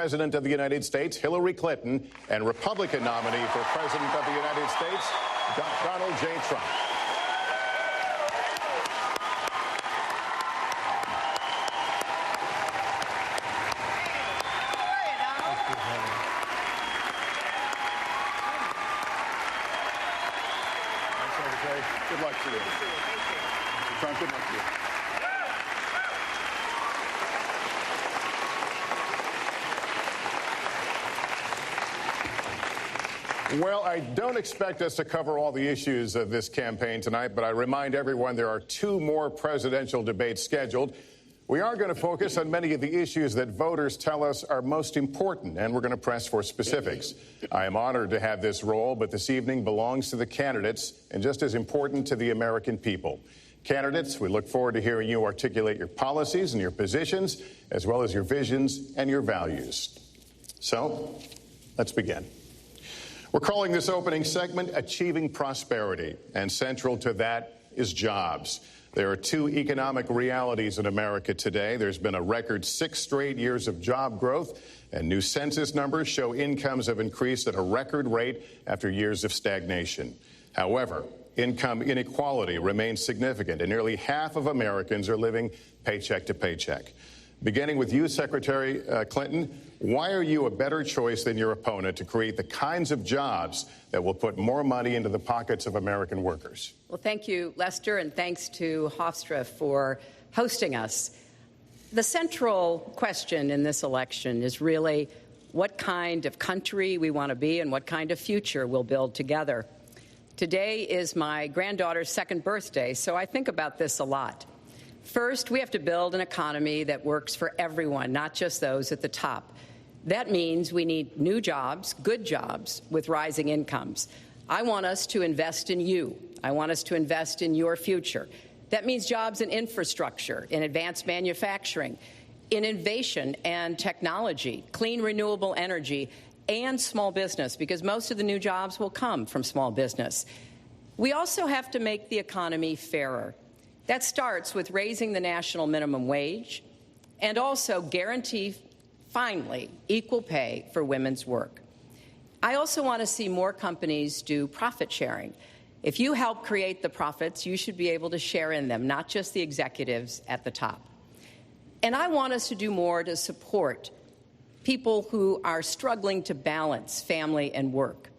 President of the United States, Hillary Clinton, and Republican nominee for President of the United States, Donald J. Trump. Good luck to you. Mr. Trump, good luck to you. Well, I don't expect us to cover all the issues of this campaign tonight, but I remind everyone there are 2 more presidential debates scheduled. We are going to focus on many of the issues that voters tell us are most important, and we're going to press for specifics. I am honored to have this role, but this evening belongs to the candidates and just as important to the American people. Candidates, we look forward to hearing you articulate your policies and your positions, as well as your visions and your values. So, let's begin. We're calling this opening segment Achieving Prosperity, and central to that is jobs. There are 2 economic realities in America today. There's been a record 6 straight years of job growth, and new census numbers show incomes have increased at a record rate after years of stagnation. However, income inequality remains significant, and nearly half of Americans are living paycheck to paycheck. Beginning with you, Secretary Clinton, why are you a better choice than your opponent to create the kinds of jobs that will put more money into the pockets of American workers? Well, thank you, Lester, and thanks to Hofstra for hosting us. The central question in this election is really what kind of country we want to be and what kind of future we'll build together. Today is my granddaughter's 2nd birthday, so I think about this a lot. First, we have to build an economy that works for everyone, not just those at the top. That means we need new jobs, good jobs, with rising incomes. I want us to invest in you. I want us to invest in your future. That means jobs in infrastructure, in advanced manufacturing, in innovation and technology, clean renewable energy, and small business, because most of the new jobs will come from small business. We also have to make the economy fairer. That starts with raising the national minimum wage and also guarantee, finally, equal pay for women's work. I also want to see more companies do profit sharing. If you help create the profits, you should be able to share in them, not just the executives at the top. And I want us to do more to support people who are struggling to balance family and work.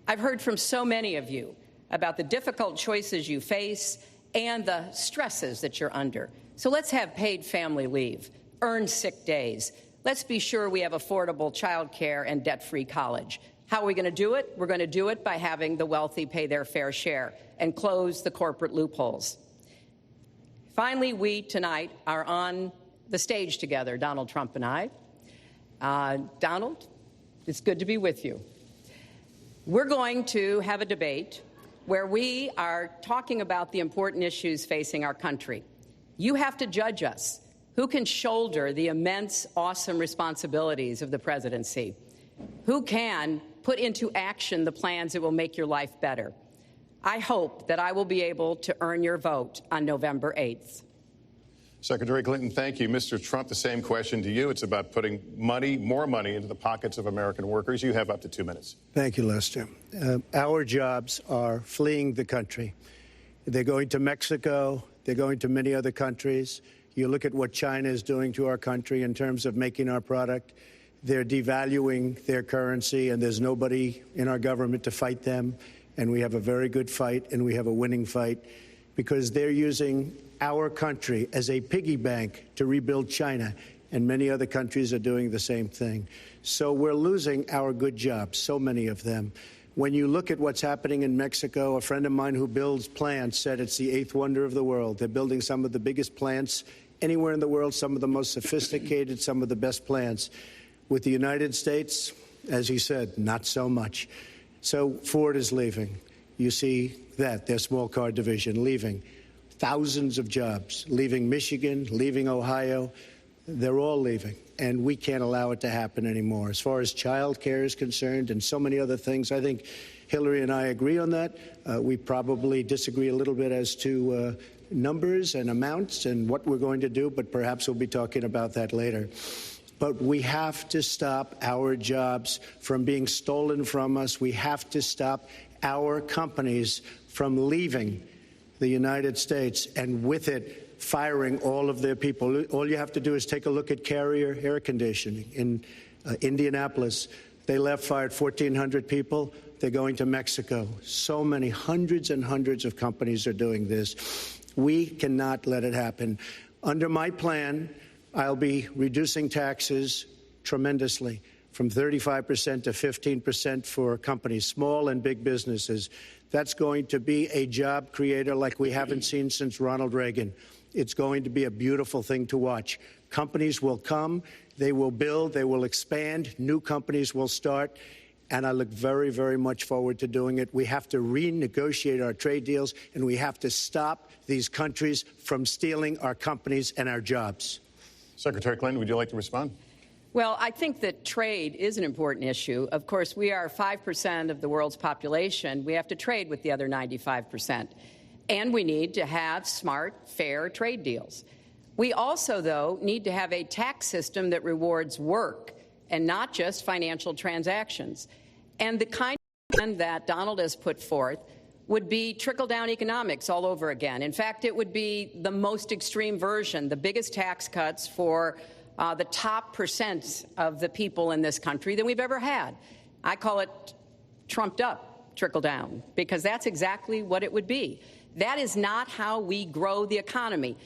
I've heard from so many of you about the difficult choices you face and the stresses that you're under. So let's have paid family leave, earned sick days. Let's be sure we have affordable child care and debt-free college. How are we going to do it? We're going to do it by having the wealthy pay their fair share and close the corporate loopholes. Finally, we tonight are on the stage together, Donald Trump and I. Donald, it's good to be with you. We're going to have a debate where we are talking about the important issues facing our country. You have to judge us. Who can shoulder the immense, awesome responsibilities of the presidency? Who can put into action the plans that will make your life better? I hope that I will be able to earn your vote on November 8th. Secretary Clinton, thank you. Mr. Trump, the same question to you. It's about putting more money into the pockets of American workers. You have up to 2 minutes. Thank you, Lester. Our jobs are fleeing the country. They're going to Mexico. They're going to many other countries. You look at what China is doing to our country in terms of making our product. They're devaluing their currency, and there's nobody in our government to fight them. And we have a very good fight, and we have a winning fight, because they're using our country as a piggy bank to rebuild China, and many other countries are doing the same thing. So we're losing our good jobs, so many of them. When you look at what's happening in Mexico, a friend of mine who builds plants said it's the 8th wonder of the world. They're building some of the biggest plants anywhere in the world, some of the most sophisticated, some of the best plants. With the United States, as he said, not so much. So Ford is leaving. You see that, their small car division leaving. Thousands of jobs, leaving Michigan, leaving Ohio. They're all leaving, and we can't allow it to happen anymore. As far as child care is concerned and so many other things, I think Hillary and I agree on that. We probably disagree a little bit as to numbers and amounts and what we're going to do, but perhaps we'll be talking about that later. But we have to stop our jobs from being stolen from us. We have to stop our companies from leaving the United States and with it firing all of their people. All you have to do is take a look at Carrier Air Conditioning in Indianapolis. They left, fired 1,400 people. They're going to Mexico. So many, hundreds and hundreds of companies are doing this. We cannot let it happen. Under my plan, I'll be reducing taxes tremendously, from 35% to 15% for companies, small and big businesses. That's going to be a job creator like we haven't seen since Ronald Reagan. It's going to be a beautiful thing to watch. Companies will come, they will build, they will expand, new companies will start, and I look very, very much forward to doing it. We have to renegotiate our trade deals, and we have to stop these countries from stealing our companies and our jobs. Secretary Clinton, would you like to respond? Well, I think that trade is an important issue. Of course, we are 5% of the world's population. We have to trade with the other 95%. And we need to have smart, fair trade deals. We also, though, need to have a tax system that rewards work and not just financial transactions. And the kind of plan that Donald has put forth would be trickle-down economics all over again. In fact, it would be the most extreme version, the biggest tax cuts for the top percent of the people in this country than we've ever had. I call it trumped-up trickle-down, because that's exactly what it would be. That is not how we grow the economy.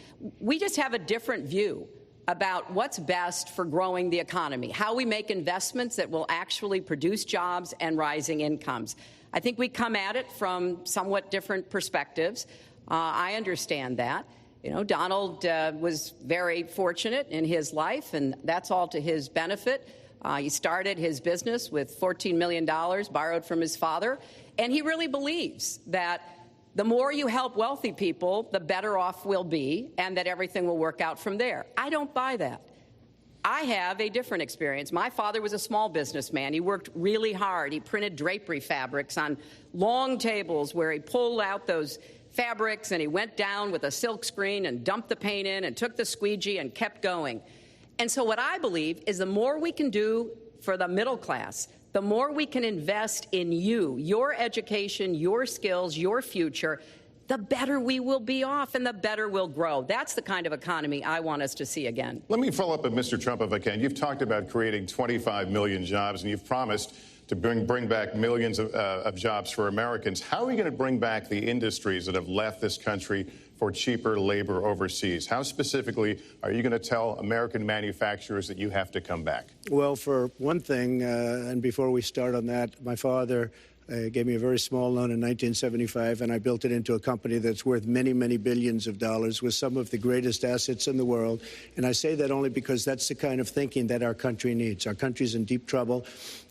We just have a different view about what's best for growing the economy, how we make investments that will actually produce jobs and rising incomes. I think we come at it from somewhat different perspectives. I understand that. You know, Donald was very fortunate in his life, and that's all to his benefit. He started his business with $14 million borrowed from his father, and he really believes that the more you help wealthy people, the better off we'll be, and that everything will work out from there. I don't buy that. I have a different experience. My father was a small businessman. He worked really hard. He printed drapery fabrics on long tables where he pulled out those fabrics and he went down with a silk screen and dumped the paint in and took the squeegee and kept going. And so what I believe is the more we can do for the middle class, the more we can invest in you, your education, your skills, your future, the better we will be off and the better we'll grow. That's the kind of economy I want us to see again. Let me follow up with Mr. Trump, if I can. You've talked about creating 25 million jobs, and you've promised to bring back millions of jobs for Americans. How are we going to bring back the industries that have left this country for cheaper labor overseas? How specifically are you going to tell American manufacturers that you have to come back? Well, for one thing, and before we start on that, my father gave me a very small loan in 1975, and I built it into a company that's worth many, many billions of dollars with some of the greatest assets in the world. And I say that only because that's the kind of thinking that our country needs. Our country's in deep trouble.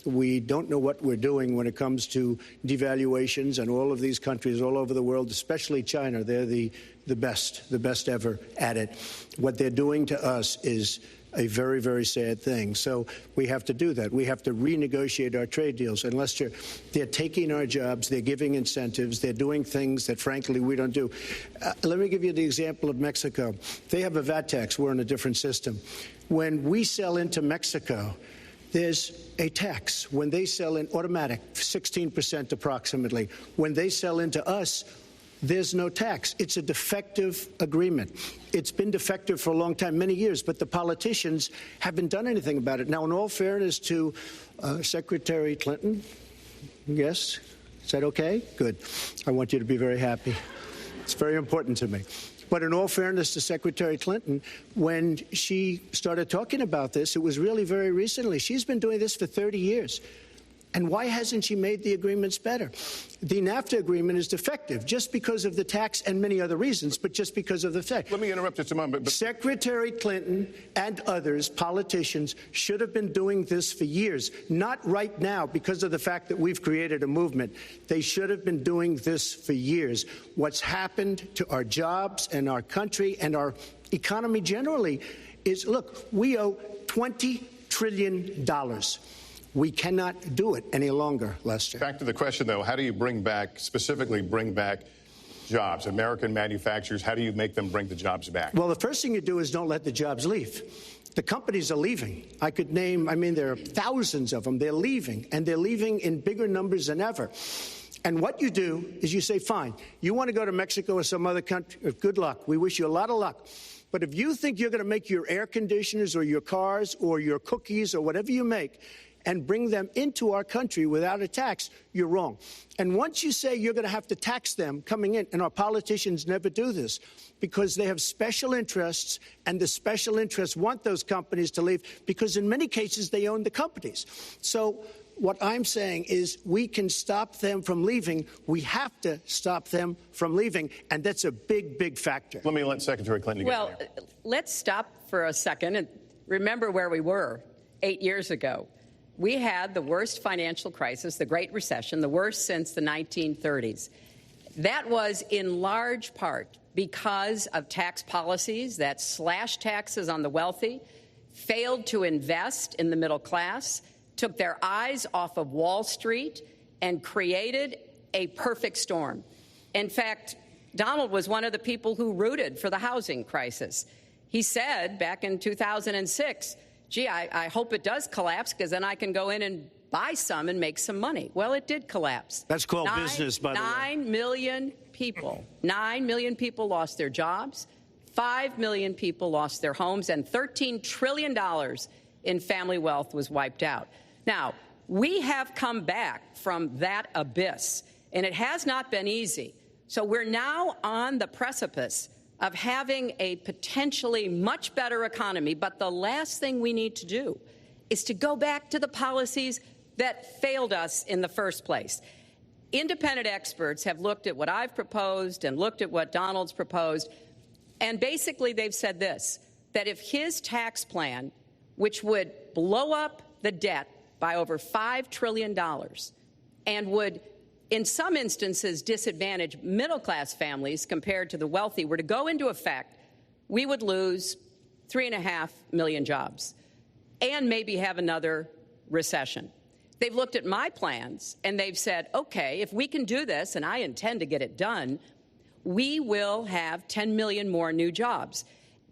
We don't know what we're doing when it comes to devaluations, and all of these countries all over the world, especially China, they're the best ever at it. What they're doing to us is a very, very sad thing. So we have to do that. We have to renegotiate our trade deals. And Lester, they're taking our jobs, they're giving incentives, they're doing things that, frankly, we don't do. Let me give you the example of Mexico. They have a VAT tax. We're in a different system. When we sell into Mexico, there's a tax. When they sell in automatic, 16% approximately. When they sell into us, there's no tax. It's a defective agreement. It's been defective for a long time, many years, but the politicians haven't done anything about it. Now, in all fairness to Secretary Clinton, yes, is that okay? Good. I want you to be very happy. It's very important to me. But in all fairness to Secretary Clinton, when she started talking about this, it was really very recently. She's been doing this for 30 years. And why hasn't she made the agreements better? The NAFTA agreement is defective just because of the tax and many other reasons, but just because of the fact. Let me interrupt just a moment. Secretary Clinton and others, politicians, should have been doing this for years, not right now because of the fact that we've created a movement. They should have been doing this for years. What's happened to our jobs and our country and our economy generally is, look, we owe $20 trillion. We cannot do it any longer, Lester. Back to the question, though, how do you specifically bring back jobs? American manufacturers, how do you make them bring the jobs back? Well, the first thing you do is don't let the jobs leave. The companies are leaving. I could name, there are thousands of them. They're leaving, and they're leaving in bigger numbers than ever. And what you do is you say, fine, you want to go to Mexico or some other country, good luck. We wish you a lot of luck. But if you think you're going to make your air conditioners or your cars or your cookies or whatever you make and bring them into our country without a tax, you're wrong. And once you say you're going to have to tax them coming in, and our politicians never do this because they have special interests, and the special interests want those companies to leave because in many cases they own the companies. So what I'm saying is we can stop them from leaving. We have to stop them from leaving, and that's a big, big factor. Let me let Secretary Clinton get Well, let's stop for a second and remember where we were 8 years ago. We had the worst financial crisis, the Great Recession, the worst since the 1930s. That was in large part because of tax policies that slashed taxes on the wealthy, failed to invest in the middle class, took their eyes off of Wall Street, and created a perfect storm. In fact, Donald was one of the people who rooted for the housing crisis. He said back in 2006, gee, I hope it does collapse because then I can go in and buy some and make some money. Well, it did collapse. That's called business, by the way. 9 million people lost their jobs. 5 million people lost their homes, and $13 trillion in family wealth was wiped out. Now, we have come back from that abyss, and it has not been easy. So we're now on the precipice of having a potentially much better economy. But the last thing we need to do is to go back to the policies that failed us in the first place. Independent experts have looked at what I've proposed and looked at what Donald's proposed, and basically they've said this, that if his tax plan, which would blow up the debt by over $5 trillion and would in some instances disadvantage middle-class families compared to the wealthy, were to go into effect, we would lose 3.5 million jobs and maybe have another recession. They've looked at my plans and they've said, okay, if we can do this, and I intend to get it done, we will have 10 million more new jobs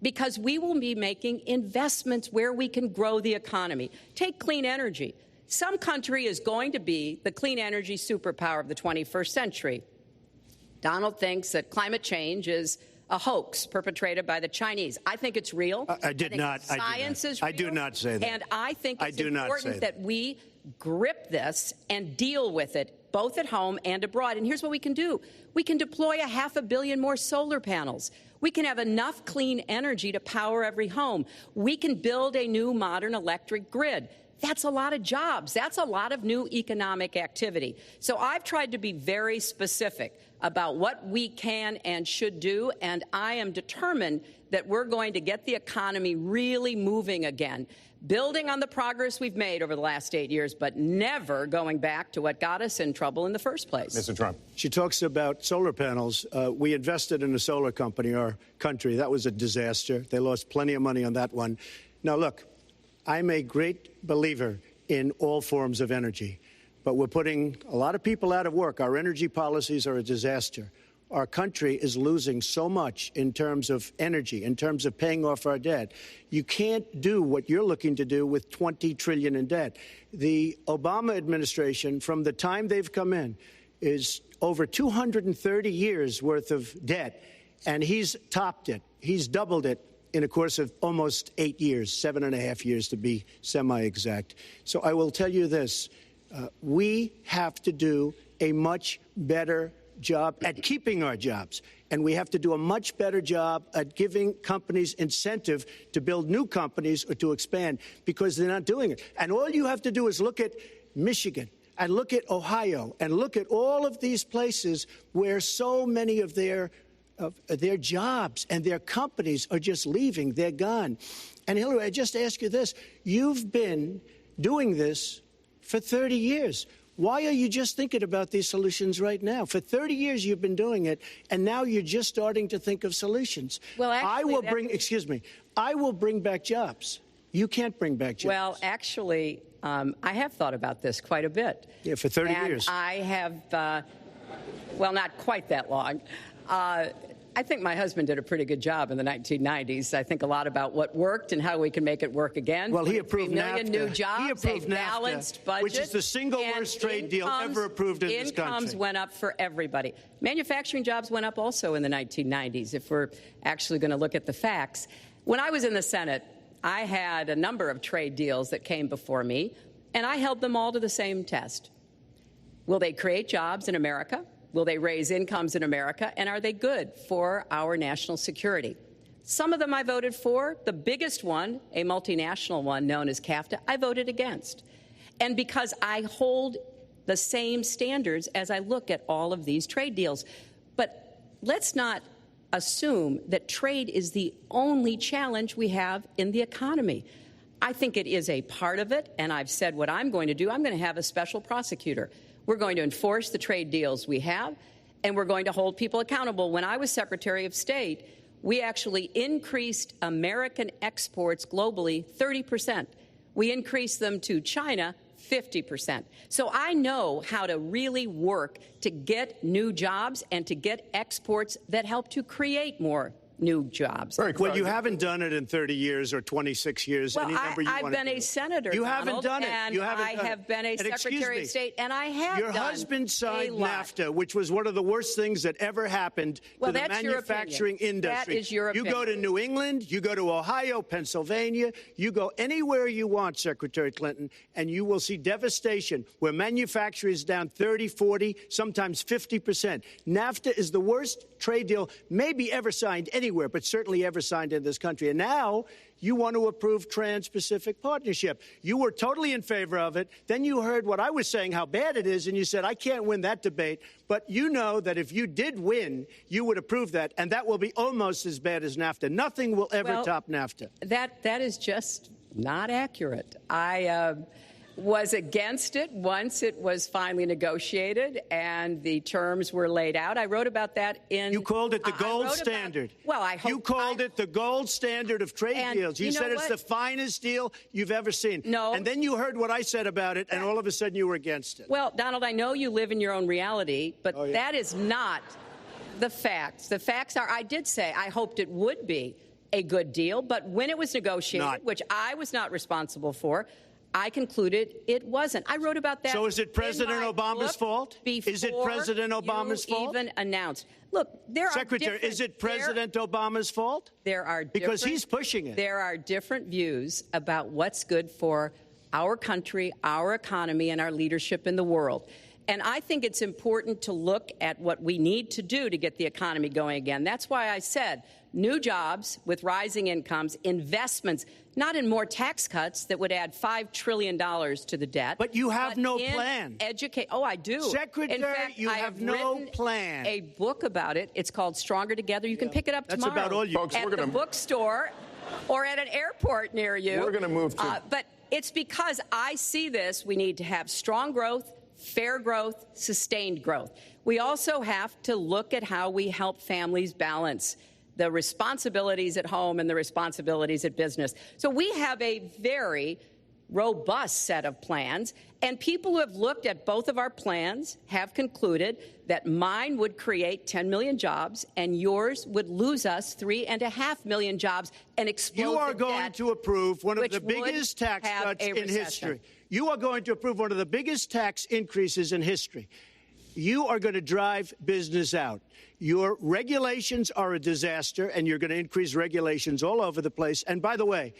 because we will be making investments where we can grow the economy. Take clean energy. Some country is going to be the clean energy superpower of the 21st century. Donald thinks that climate change is a hoax perpetrated by the Chinese. I think it's real. I did not. Science is real. I do not say that. And I think it's important that we grip this and deal with it, both at home and abroad. And here's what we can do. We can deploy 500 million more solar panels. We can have enough clean energy to power every home. We can build a new modern electric grid. That's a lot of jobs. That's a lot of new economic activity. So I've tried to be very specific about what we can and should do, and I am determined that we're going to get the economy really moving again, building on the progress we've made over the last 8 years, but never going back to what got us in trouble in the first place. Mr. Trump. She talks about solar panels. We invested in a solar company, our country. That was a disaster. They lost plenty of money on that one. Now, look, I'm a great believer in all forms of energy, but we're putting a lot of people out of work. Our energy policies are a disaster. Our country is losing so much in terms of energy, in terms of paying off our debt. You can't do what you're looking to do with $20 trillion in debt. The Obama administration, from the time they've come in, is over 230 years worth of debt, and he's topped it. He's doubled it in a course of almost 8 years, 7.5 years to be semi-exact. So I will tell you this. We have to do a much better job at keeping our jobs, and we have to do a much better job at giving companies incentive to build new companies or to expand, because they're not doing it. And all you have to do is look at Michigan and look at Ohio and look at all of these places where so many of their jobs and their companies are just leaving. They're gone. And Hillary, I just ask you this. You've been doing this for 30 years. Why are you just thinking about these solutions right now? For 30 years you've been doing it, and now you're just starting to think of solutions. Well, actually, I will bring back jobs. You can't bring back jobs. Well, actually, I have thought about this quite a bit. Yeah, for 30 years. I have, well, not quite that long. I think my husband did a pretty good job in the 1990s. I think a lot about what worked and how we can make it work again. Well, he approved 3 million NAFTA. new jobs, He approved a balanced NAFTA, budget, which is the single worst trade deal ever approved in this country. Incomes went up for everybody. Manufacturing jobs went up also in the 1990s, if we're actually going to look at the facts. When I was in the Senate, I had a number of trade deals that came before me, and I held them all to the same test. Will they create jobs in America? Will they raise incomes in America? And are they good for our national security? Some of them I voted for. The biggest one, a multinational one known as CAFTA, I voted against. And because I hold the same standards as I look at all of these trade deals. But let's not assume that trade is the only challenge we have in the economy. I think it is a part of it, and I've said what I'm going to do. I'm going to have a special prosecutor. We're going to enforce the trade deals we have, and we're going to hold people accountable. When I was Secretary of State, we actually increased American exports globally 30%. We increased them to China 50%. So I know how to really work to get new jobs and to get exports that help to create more new jobs. Well, you haven't done it in 30 years or 26 years. Well, any number you I've want been to do. a senator, You Donald, haven't done it. And you haven't I done have it. been a And Secretary of State, and I have Your done husband signed a lot. NAFTA, which was one of the worst things that ever happened to the manufacturing industry. That is your opinion. You go to New England, you go to Ohio, Pennsylvania, you go anywhere you want, Secretary Clinton, and you will see devastation where manufacturing is down 30, 40, sometimes 50%. NAFTA is the worst trade deal maybe ever signed anywhere, but certainly ever signed in this country. And now you want to approve Trans-Pacific Partnership. You were totally in favor of it. Then you heard what I was saying, how bad it is, and you said, I can't win that debate. But you know that if you did win, you would approve that, and that will be almost as bad as NAFTA. Nothing will ever top NAFTA. That is just not accurate. I was against it once it was finally negotiated and the terms were laid out. I wrote about that in... You called it the gold standard. Well, I hope... You called it the gold standard of trade deals. You said it's the finest deal you've ever seen. No. And then you heard what I said about it, and all of a sudden you were against it. Well, Donald, I know you live in your own reality, but that is not the facts. The facts are, I did say I hoped it would be a good deal, but when it was negotiated, which I was not responsible for, I concluded it wasn't. I wrote about that. So is it President Obama's fault? Is it President Obama's fault? Even announced. Look, there Secretary, is it President Obama's fault? There are because he's pushing it. There are different views about what's good for our country, our economy, and our leadership in the world. And I think it's important to look at what we need to do to get the economy going again. That's why I said new jobs with rising incomes, investments, not in more tax cuts that would add $5 trillion to the debt. But you have no plan. Oh, I do. Secretary, in fact, you have no plan. A book about it. It's called Stronger Together. You can pick it up tomorrow. That's about all you... Folks, at the bookstore or at an airport near you. We're going to move to... But it's because I see this. We need to have strong growth, fair growth, sustained growth. We also have to look at how we help families balance the responsibilities at home and the responsibilities at business. So we have a very robust set of plans, and people who have looked at both of our plans have concluded that mine would create 10 million jobs and yours would lose us 3.5 million jobs and explode You are going to approve one of the biggest tax cuts in history. You are going to approve one of the biggest tax increases in history. You are going to drive business out. Your regulations are a disaster, and you're going to increase regulations all over the place. And by the way,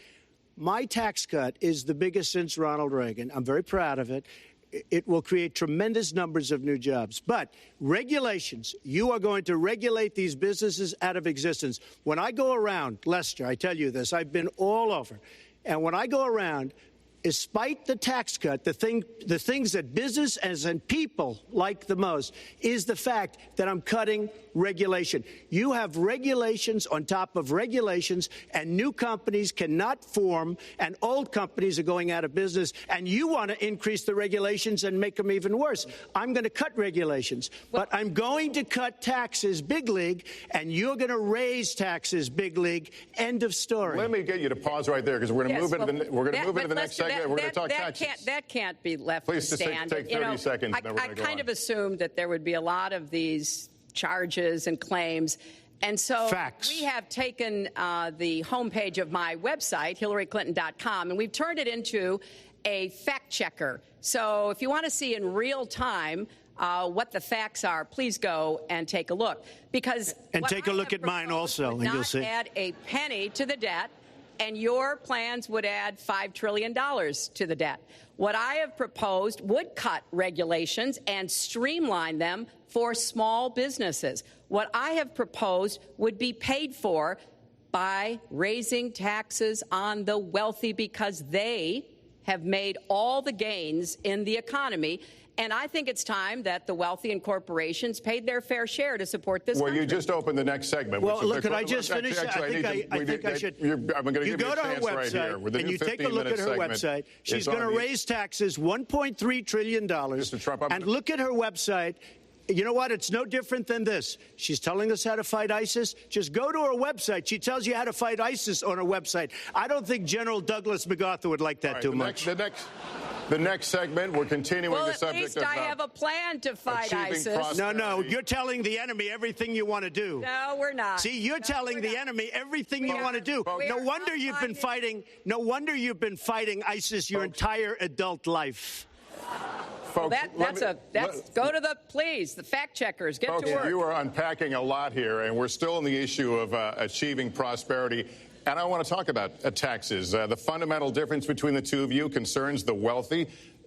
my tax cut is the biggest since Ronald Reagan. I'm very proud of it. It will create tremendous numbers of new jobs. But regulations, you are going to regulate these businesses out of existence. When I go around, Lester, I tell you this, I've been all over. And when I go around, despite the tax cut, the things that business and people like the most is the fact that I'm cutting regulation. You have regulations on top of regulations, and new companies cannot form, and old companies are going out of business, and you want to increase the regulations and make them even worse. I'm going to cut regulations, but I'm going to cut taxes big league, and you're going to raise taxes big league. End of story. Let me get you to pause right there, because we're going to move into the next segment. We're going to talk taxes. That can't be left to stand. Please take 30 seconds. I kind of assumed that there would be a lot of these charges and claims, And so Facts. we have taken the homepage of my website, HillaryClinton.com, and we've turned it into a fact checker. So if you want to see in real time what the facts are, please go and take a look. Because and take a look at mine also, and you'll see. Add a penny to the debt, and your plans would add $5 trillion to the debt. What I have proposed would cut regulations and streamline them for small businesses. What I have proposed would be paid for by raising taxes on the wealthy because they have made all the gains in the economy. And I think it's time that the wealthy and corporations paid their fair share to support this country. Well, you just opened the next segment. Well, look, could I just finish? Actually, I think I should. I'm going to give you a go to her chance website, right here. With the and new you take a look at her segment, website. She's going to raise taxes $1.3 trillion. Mr. Trump, and look at her website. You know what? It's no different than this. She's telling us how to fight ISIS. Just go to her website. She tells you how to fight ISIS on her website. I don't think General Douglas MacArthur would like that too much. The next segment, we're continuing the subject of... Well, at least I have a plan to fight ISIS. No, you're telling the enemy everything you want to do. No, we're not. See, you're telling the enemy everything you want to do. No wonder you've been fighting. No wonder you've been fighting ISIS your entire adult life. Folks, go to the fact checkers. Get to work. You are unpacking a lot here, and we're still on the issue of achieving prosperity. And I want to talk about taxes. The fundamental difference between the two of you concerns the wealthy.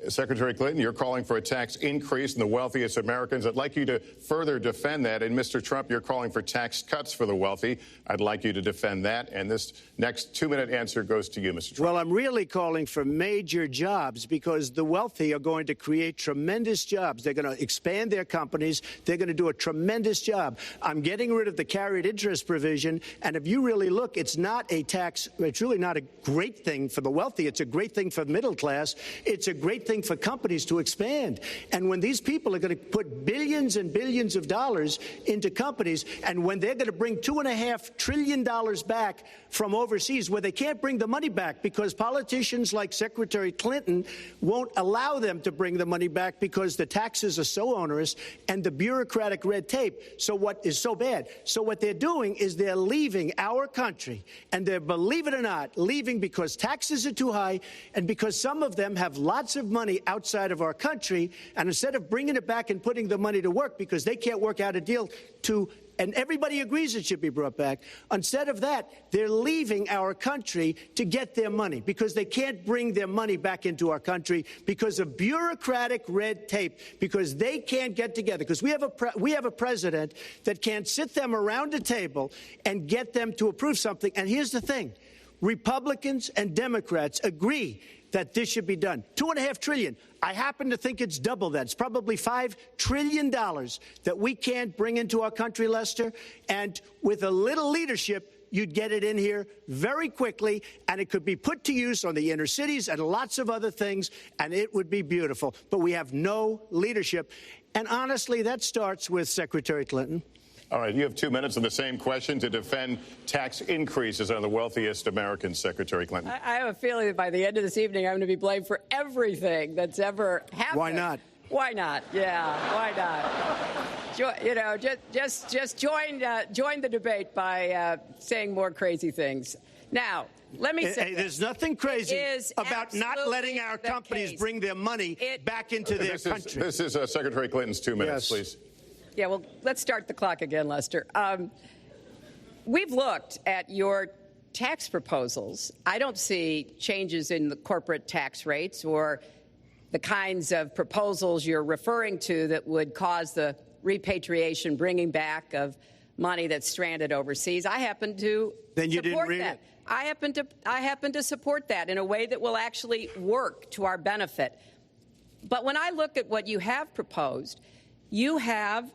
Secretary Clinton, you're calling for a tax increase in the wealthiest Americans. I'd like you to further defend that. And Mr. Trump, you're calling for tax cuts for the wealthy. I'd like you to defend that. And this next 2-minute answer goes to you, Mr. Trump. Well, I'm really calling for major jobs because the wealthy are going to create tremendous jobs. They're going to expand their companies. They're going to do a tremendous job. I'm getting rid of the carried interest provision. And if you really look, it's not a tax. It's really not a great thing for the wealthy. It's a great thing for the middle class. It's a great thing for companies to expand. And when these people are going to put billions and billions of dollars into companies, and when they're going to bring $2.5 trillion back from overseas, where they can't bring the money back because politicians like Secretary Clinton won't allow them to bring the money back because the taxes are so onerous and the bureaucratic red tape. So what is so bad? So what they're doing is they're leaving our country, and they're, believe it or not, leaving because taxes are too high and because some of them have lots of money outside of our country, and instead of bringing it back and putting the money to work because they can't work out a deal to, and everybody agrees it should be brought back, instead of that, they're leaving our country to get their money because they can't bring their money back into our country because of bureaucratic red tape, because they can't get together, because we have a president that can't sit them around a table and get them to approve something. And here's the thing. Republicans and Democrats agree that this should be done. $2.5 trillion. I happen to think it's double that. It's probably $5 trillion that we can't bring into our country, Lester. And with a little leadership, you'd get it in here very quickly, and it could be put to use on the inner cities and lots of other things, and it would be beautiful. But we have no leadership. And honestly, that starts with Secretary Clinton. All right, you have 2 minutes on the same question to defend tax increases on the wealthiest Americans, Secretary Clinton. I have a feeling that by the end of this evening, I'm going to be blamed for everything that's ever happened. Why not? Why not? Yeah, why not? Just join the debate by saying more crazy things. Now, let me say there's nothing crazy about not letting our companies bring their money back into their country. This is Secretary Clinton's 2 minutes, please. Yeah, well, let's start the clock again, Lester. We've looked at your tax proposals. I don't see changes in the corporate tax rates or the kinds of proposals you're referring to that would cause the repatriation, bringing back of money that's stranded overseas. I happen to then you support didn't read that. It. I happen to support that in a way that will actually work to our benefit. But when I look at what you have proposed, you have